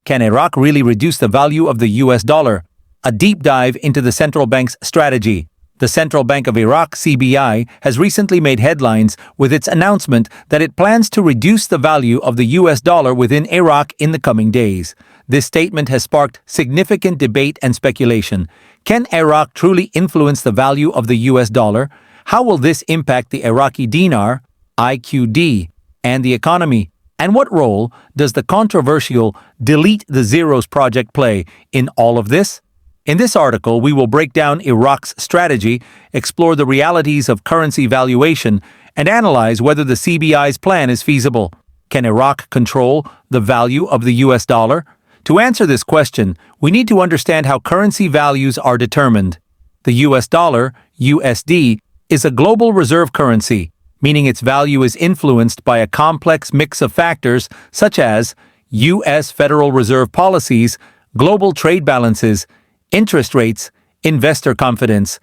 Can Iraq really reduce the value of the US dollar? A deep dive into the central bank's strategy. The Central Bank of Iraq, CBI, has recently made headlines with its announcement that it plans to reduce the value of the US dollar within Iraq in the coming days. This statement has sparked significant debate and speculation. Can Iraq truly influence the value of the US dollar? How will this impact the Iraqi dinar, IQD, and the economy? And what role does the controversial Delete the Zeros project play in all of this? In this article, we will break down Iraq's strategy, explore the realities of currency valuation, and analyze whether the CBI's plan is feasible. Can Iraq control the value of the US dollar? To answer this question, we need to understand how currency values are determined. The US dollar, USD, is a global reserve currency, meaning its value is influenced by a complex mix of factors such as U.S. Federal Reserve policies, global trade balances, interest rates, investor confidence.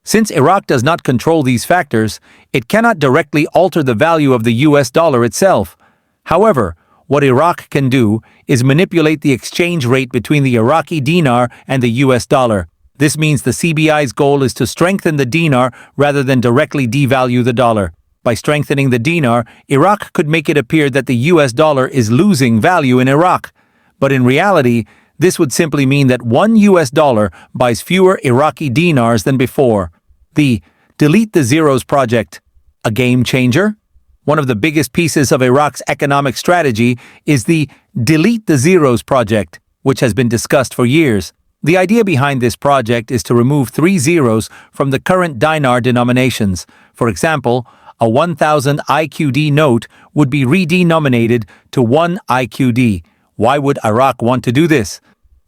Since Iraq does not control these factors, it cannot directly alter the value of the US dollar itself. However, what Iraq can do is manipulate the exchange rate between the Iraqi dinar and the US dollar. This means the CBI's goal is to strengthen the dinar rather than directly devalue the dollar. By strengthening the dinar, Iraq could make it appear that the US dollar is losing value in Iraq. But in reality, this would simply mean that one US dollar buys fewer Iraqi dinars than before. The Delete the Zeros project, a game changer? One of the biggest pieces of Iraq's economic strategy is the Delete the Zeros project, which has been discussed for years. The idea behind this project is to remove 3 zeros from the current dinar denominations. For example, a 1,000 IQD note would be redenominated to 1 IQD. Why would Iraq want to do this?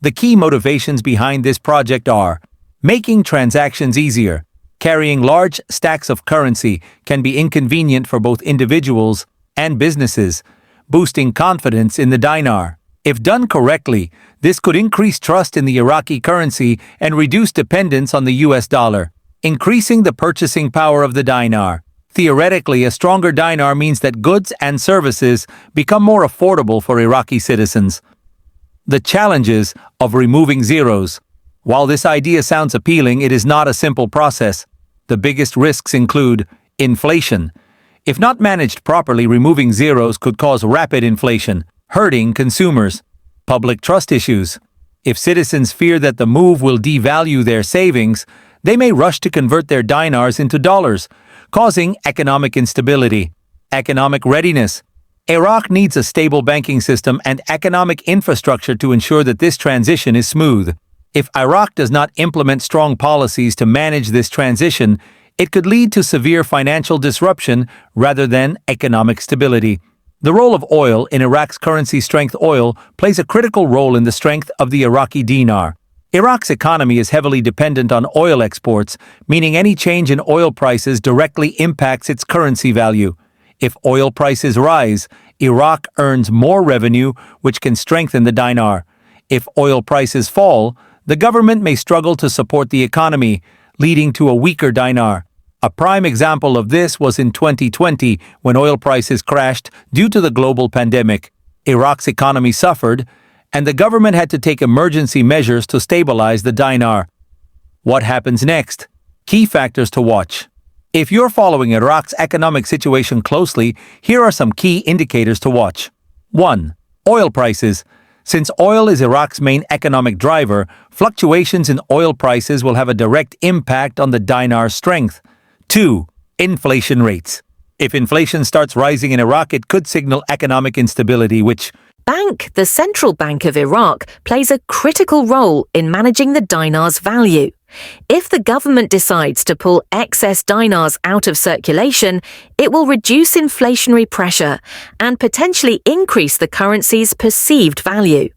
The key motivations behind this project are making transactions easier. Carrying large stacks of currency can be inconvenient for both individuals and businesses, boosting confidence in the dinar. If done correctly, this could increase trust in the Iraqi currency and reduce dependence on the US dollar, increasing the purchasing power of the dinar. Theoretically, a stronger dinar means that goods and services become more affordable for Iraqi citizens. The challenges of removing zeros. While this idea sounds appealing, it is not a simple process. The biggest risks include inflation. If not managed properly, removing zeros could cause rapid inflation, hurting consumers. Public trust issues. If citizens fear that the move will devalue their savings, they may rush to convert their dinars into dollars, causing economic instability. Economic readiness. Iraq needs a stable banking system and economic infrastructure to ensure that this transition is smooth. If Iraq does not implement strong policies to manage this transition, it could lead to severe financial disruption rather than economic stability. The role of oil in Iraq's currency strength. Oil plays a critical role in the strength of the Iraqi dinar. Iraq's economy is heavily dependent on oil exports, meaning any change in oil prices directly impacts its currency value. If oil prices rise, Iraq earns more revenue, which can strengthen the dinar. If oil prices fall, the government may struggle to support the economy, leading to a weaker dinar. A prime example of this was in 2020 when oil prices crashed due to the global pandemic. Iraq's economy suffered, and the government had to take emergency measures to stabilize the dinar. What happens next? Key factors to watch. If you're following Iraq's economic situation closely, here are some key indicators to watch. 1. Oil prices. Since oil is Iraq's main economic driver, fluctuations in oil prices will have a direct impact on the dinar's strength. 2. Inflation rates. If inflation starts rising in Iraq, it could signal economic instability, which the Central Bank of Iraq, plays a critical role in managing the dinar's value. If the government decides to pull excess dinars out of circulation, it will reduce inflationary pressure and potentially increase the currency's perceived value.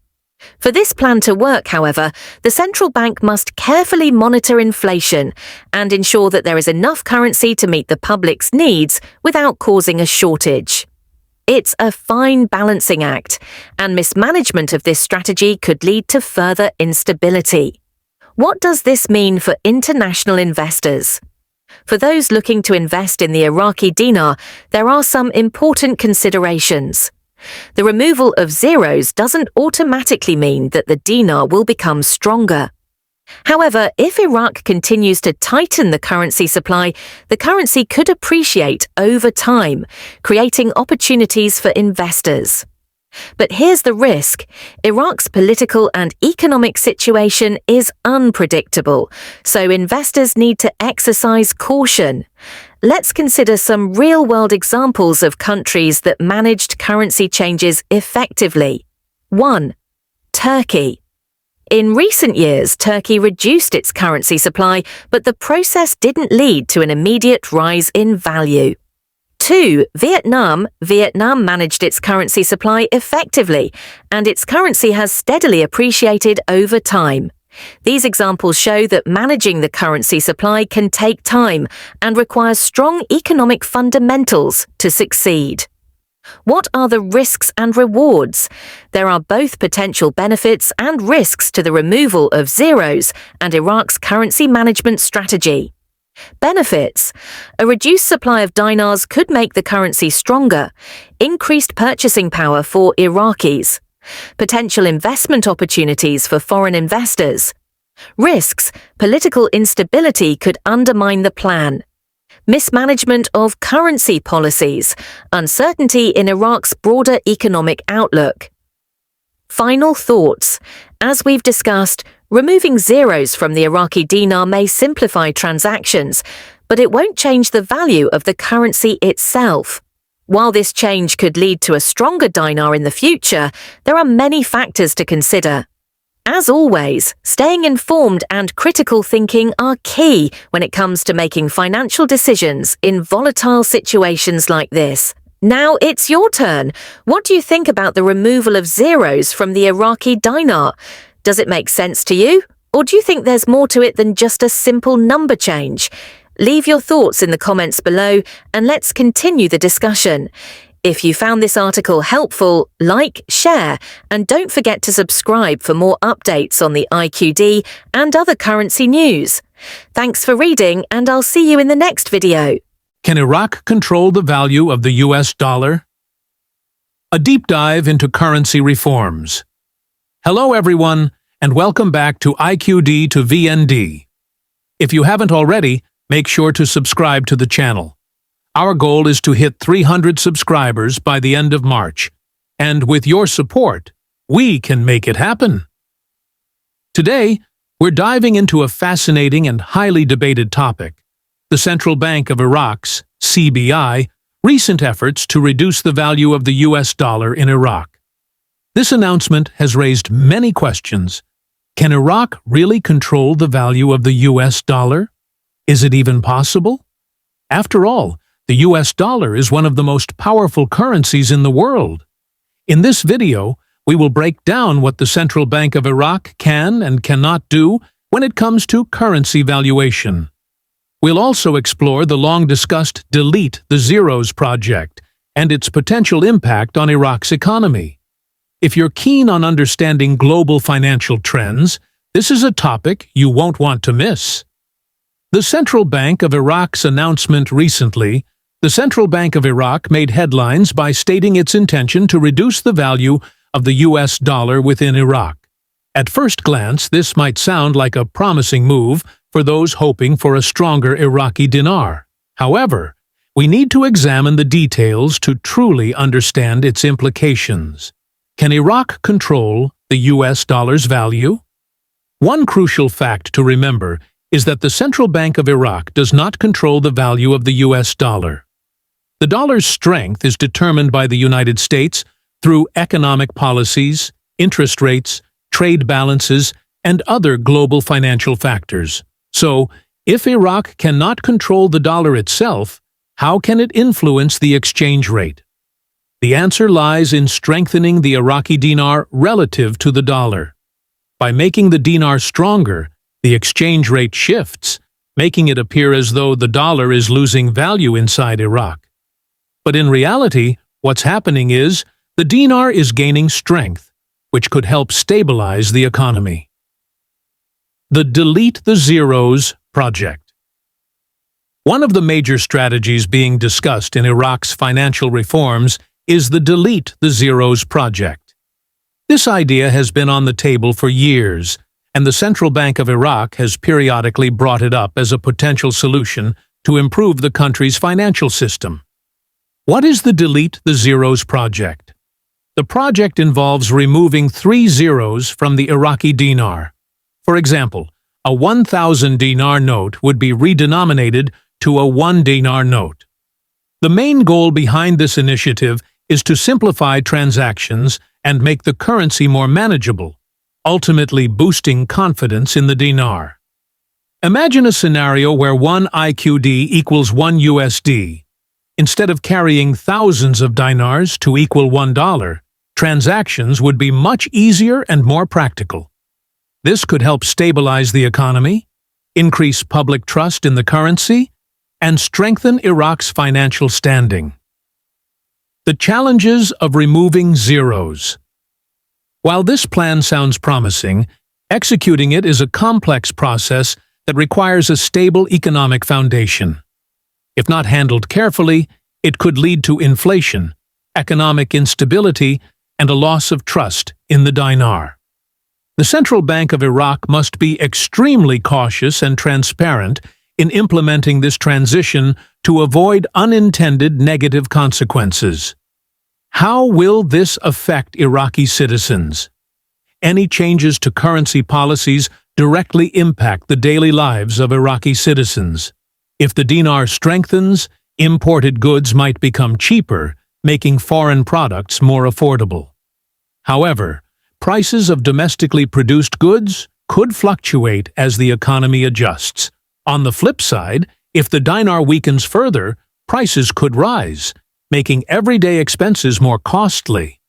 For this plan to work, however, the central bank must carefully monitor inflation and ensure that there is enough currency to meet the public's needs without causing a shortage. It's a fine balancing act, and mismanagement of this strategy could lead to further instability. What does this mean for international investors? For those looking to invest in the Iraqi dinar, there are some important considerations. The removal of zeros doesn't automatically mean that the dinar will become stronger. However, if Iraq continues to tighten the currency supply, the currency could appreciate over time, creating opportunities for investors. But here's the risk. Iraq's political and economic situation is unpredictable, so investors need to exercise caution. Let's consider some real-world examples of countries that managed currency changes effectively. 1. Turkey. In recent years, Turkey reduced its currency supply, but the process didn't lead to an immediate rise in value. 2. Vietnam. Vietnam managed its currency supply effectively, and its currency has steadily appreciated over time. These examples show that managing the currency supply can take time and requires strong economic fundamentals to succeed. What are the risks and rewards? There are both potential benefits and risks to the removal of zeros and Iraq's currency management strategy. Benefits. A reduced supply of dinars could make the currency stronger, increased purchasing power for Iraqis, potential investment opportunities for foreign investors. Risks. Political instability could undermine the plan. Mismanagement of currency policies, uncertainty in Iraq's broader economic outlook. Final thoughts. As we've discussed, removing zeros from the Iraqi dinar may simplify transactions, but it won't change the value of the currency itself. While this change could lead to a stronger dinar in the future, there are many factors to consider. As always, staying informed and critical thinking are key when it comes to making financial decisions in volatile situations like this. Now it's your turn. What do you think about the removal of zeros from the Iraqi dinar? Does it make sense to you? Or do you think there's more to it than just a simple number change? Leave your thoughts in the comments below and let's continue the discussion. If you found this article helpful, like, share, and don't forget to subscribe for more updates on the IQD and other currency news. Thanks for reading, and I'll see you in the next video. Can Iraq control the value of the US dollar? A deep dive into currency reforms. Hello everyone, and welcome back to IQD to VND. If you haven't already, make sure to subscribe to the channel. Our goal is to hit 300 subscribers by the end of March, and with your support, we can make it happen. Today, we're diving into a fascinating and highly debated topic, the Central Bank of Iraq's, CBI, recent efforts to reduce the value of the US dollar in Iraq. This announcement has raised many questions. Can Iraq really control the value of the US dollar? Is it even possible? After all, the US dollar is one of the most powerful currencies in the world. In this video, we will break down what the Central Bank of Iraq can and cannot do when it comes to currency valuation. We'll also explore the long-discussed Delete the Zeros project and its potential impact on Iraq's economy. If you're keen on understanding global financial trends, this is a topic you won't want to miss. The Central Bank of Iraq's announcement recently. The Central Bank of Iraq made headlines by stating its intention to reduce the value of the US dollar within Iraq. At first glance, this might sound like a promising move for those hoping for a stronger Iraqi dinar. However, we need to examine the details to truly understand its implications. Can Iraq control the US dollar's value? One crucial fact to remember is that the Central Bank of Iraq does not control the value of the US dollar. The dollar's strength is determined by the United States through economic policies, interest rates, trade balances, and other global financial factors. So, if Iraq cannot control the dollar itself, how can it influence the exchange rate? The answer lies in strengthening the Iraqi dinar relative to the dollar. By making the dinar stronger, the exchange rate shifts, making it appear as though the dollar is losing value inside Iraq. But in reality, what's happening is the dinar is gaining strength, which could help stabilize the economy. The Delete the Zeros project. One of the major strategies being discussed in Iraq's financial reforms is the Delete the Zeros project. This idea has been on the table for years, and the Central Bank of Iraq has periodically brought it up as a potential solution to improve the country's financial system. What is the Delete the Zeros project? The project involves removing 3 zeros from the Iraqi dinar. For example, a 1,000 dinar note would be redenominated to a 1 dinar note. The main goal behind this initiative is to simplify transactions and make the currency more manageable, ultimately boosting confidence in the dinar. Imagine a scenario where 1 IQD equals 1 USD. Instead of carrying thousands of dinars to equal $1, transactions would be much easier and more practical. This could help stabilize the economy, increase public trust in the currency, and strengthen Iraq's financial standing. The challenges of removing zeros. While this plan sounds promising, executing it is a complex process that requires a stable economic foundation. If not handled carefully, it could lead to inflation, economic instability, and a loss of trust in the dinar. The Central Bank of Iraq must be extremely cautious and transparent in implementing this transition to avoid unintended negative consequences. How will this affect Iraqi citizens? Any changes to currency policies directly impact the daily lives of Iraqi citizens. If the dinar strengthens, imported goods might become cheaper, making foreign products more affordable. However, prices of domestically produced goods could fluctuate as the economy adjusts. On the flip side, if the dinar weakens further, prices could rise, making everyday expenses more costly.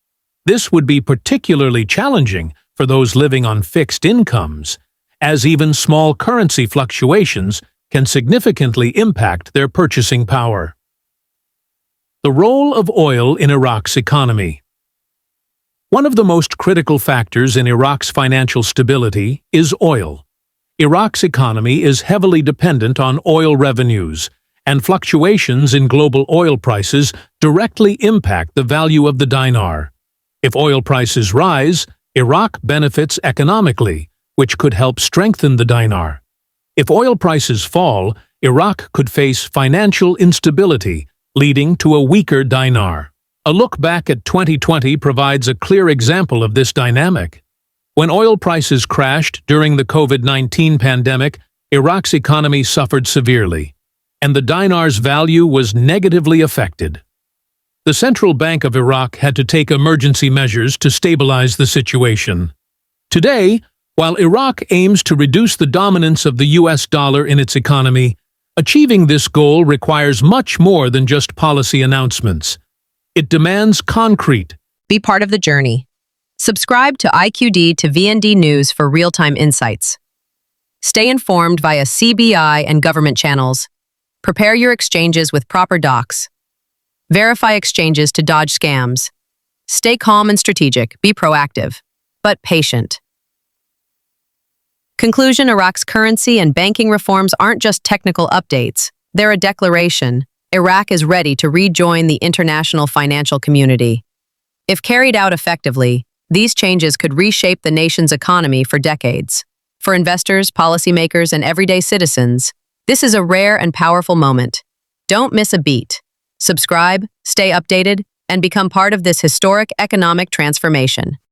This would be particularly challenging for those living on fixed incomes, as even small currency fluctuations can significantly impact their purchasing power. The role of oil in Iraq's economy. One of the most critical factors in Iraq's financial stability is oil. Iraq's economy is heavily dependent on oil revenues, and fluctuations in global oil prices directly impact the value of the dinar. If oil prices rise, Iraq benefits economically, which could help strengthen the dinar. If oil prices fall, Iraq could face financial instability, leading to a weaker dinar. A look back at 2020 provides a clear example of this dynamic. When oil prices crashed during the COVID-19 pandemic, Iraq's economy suffered severely, and the dinar's value was negatively affected. The Central Bank of Iraq had to take emergency measures to stabilize the situation. Today, while Iraq aims to reduce the dominance of the US dollar in its economy, achieving this goal requires much more than just policy announcements. It demands concrete. Be part of the journey. Subscribe to IQD to VND News for real-time insights. Stay informed via CBI and government channels. Prepare your exchanges with proper docs. Verify exchanges to dodge scams. Stay calm and strategic. Be proactive, but patient. Conclusion: Iraq's currency and banking reforms aren't just technical updates. They're a declaration. Iraq is ready to rejoin the international financial community. If carried out effectively, these changes could reshape the nation's economy for decades. For investors, policymakers, and everyday citizens, this is a rare and powerful moment. Don't miss a beat. Subscribe, stay updated, and become part of this historic economic transformation.